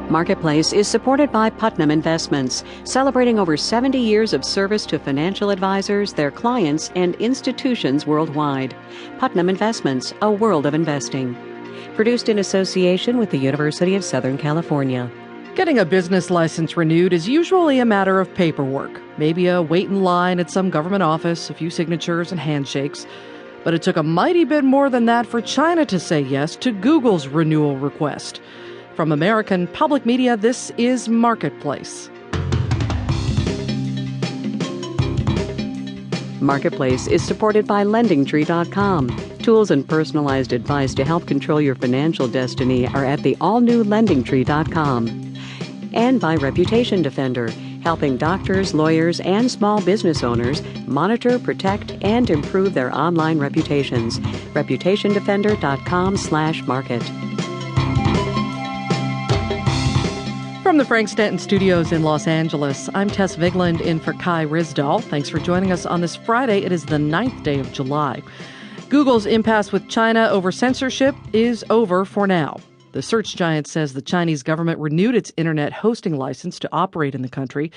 Marketplace is supported by Putnam Investments, celebrating over 70 years of service to financial advisors, their clients, and institutions worldwide. Putnam Investments, a world of investing. Produced in association with the University of Southern California. Getting a business license renewed is usually a matter of paperwork. Maybe a wait in line at some government office, a few signatures and handshakes. But it took a mighty bit more than that for China to say yes to Google's renewal request. From American Public Media, this is Marketplace. Marketplace is supported by LendingTree.com. Tools and personalized advice to help control your financial destiny are at the all-new LendingTree.com. And by Reputation Defender, helping doctors, lawyers, and small business owners monitor, protect, and improve their online reputations. ReputationDefender.com/market. From the Frank Stanton Studios in Los Angeles, I'm Tess Vigland in for Kai Ryssdal. Thanks for joining us on this Friday. It is the 9th day of July. Google's impasse with China over censorship is over for now. The search giant says the Chinese government renewed its internet hosting license to operate in the country.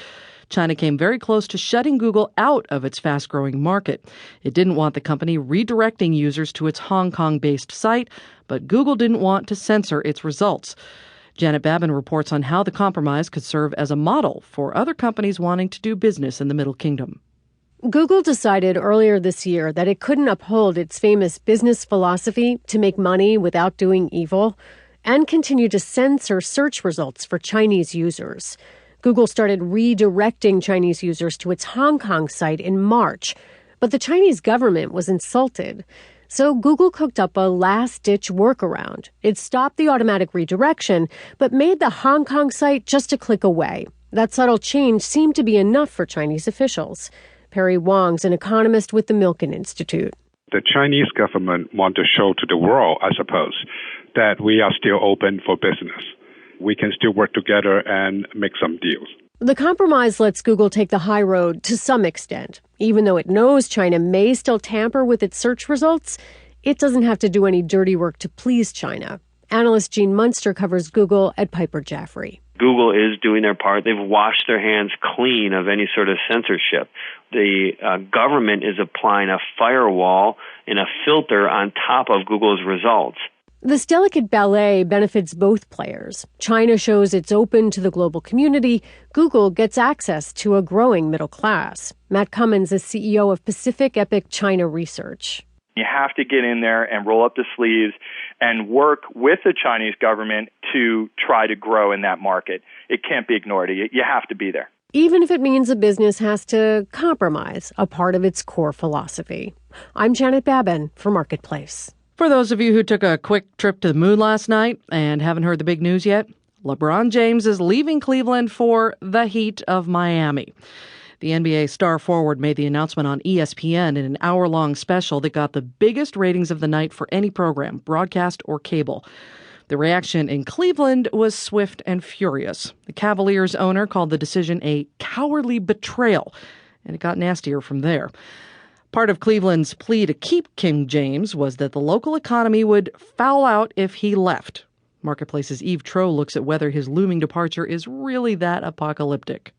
China came very close to shutting Google out of its fast-growing market. It didn't want the company redirecting users to its Hong Kong-based site, but Google didn't want to censor its results. Janet Babin reports on how the compromise could serve as a model for other companies wanting to do business in the Middle Kingdom. Google decided earlier this year that it couldn't uphold its famous business philosophy to make money without doing evil and continue to censor search results for Chinese users. Google started redirecting Chinese users to its Hong Kong site in March, but the Chinese government was insulted. So Google cooked up a last-ditch workaround. It stopped the automatic redirection, but made the Hong Kong site just a click away. That subtle change seemed to be enough for Chinese officials. Perry Wong's an economist with the Milken Institute. The Chinese government want to show to the world, I suppose, that we are still open for business. We can still work together and make some deals. The compromise lets Google take the high road to some extent. Even though it knows China may still tamper with its search results, it doesn't have to do any dirty work to please China. Analyst Gene Munster covers Google at Piper Jaffray. Google is doing their part. They've washed their hands clean of any sort of censorship. The government is applying a firewall and a filter on top of Google's results. This delicate ballet benefits both players. China shows it's open to the global community. Google gets access to a growing middle class. Matt Cummins is CEO of Pacific Epic China Research. You have to get in there and roll up the sleeves and work with the Chinese government to try to grow in that market. It can't be ignored. You have to be there. Even if it means a business has to compromise a part of its core philosophy. I'm Janet Babin for Marketplace. For those of you who took a quick trip to the moon last night and haven't heard the big news yet, LeBron James is leaving Cleveland for the Heat of Miami. The NBA star forward made the announcement on ESPN in an hour-long special that got the biggest ratings of the night for any program, broadcast or cable. The reaction in Cleveland was swift and furious. The Cavaliers owner called the decision a cowardly betrayal, and it got nastier from there. Part of Cleveland's plea to keep King James was that the local economy would foul out if he left. Marketplace's Eve Troe looks at whether his looming departure is really that apocalyptic.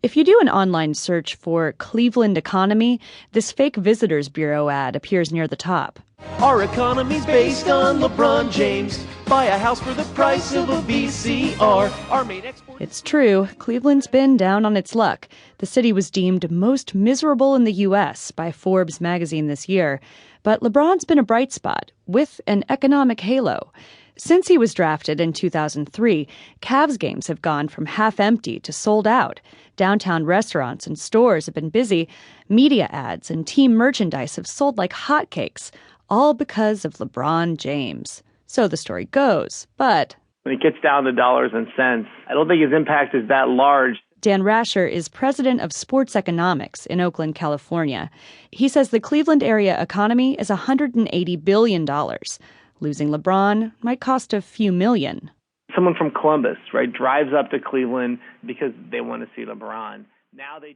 If you do an online search for Cleveland economy, this fake Visitors Bureau ad appears near the top. Our economy's based on LeBron James. Buy a house for the price of a VCR. Our main export. It's true. Cleveland's been down on its luck. The city was deemed most miserable in the U.S. by Forbes magazine this year. But LeBron's been a bright spot, with an economic halo. Since he was drafted in 2003, Cavs games have gone from half empty to sold out. Downtown restaurants and stores have been busy. Media ads and team merchandise have sold like hotcakes, all because of LeBron James. So the story goes, but when it gets down to dollars and cents, I don't think his impact is that large. Dan Rasher is president of sports economics in Oakland, California. He says the Cleveland area economy is $180 billion. Losing LeBron might cost a few million. Someone from Columbus, right, drives up to Cleveland because they want to see LeBron. Now they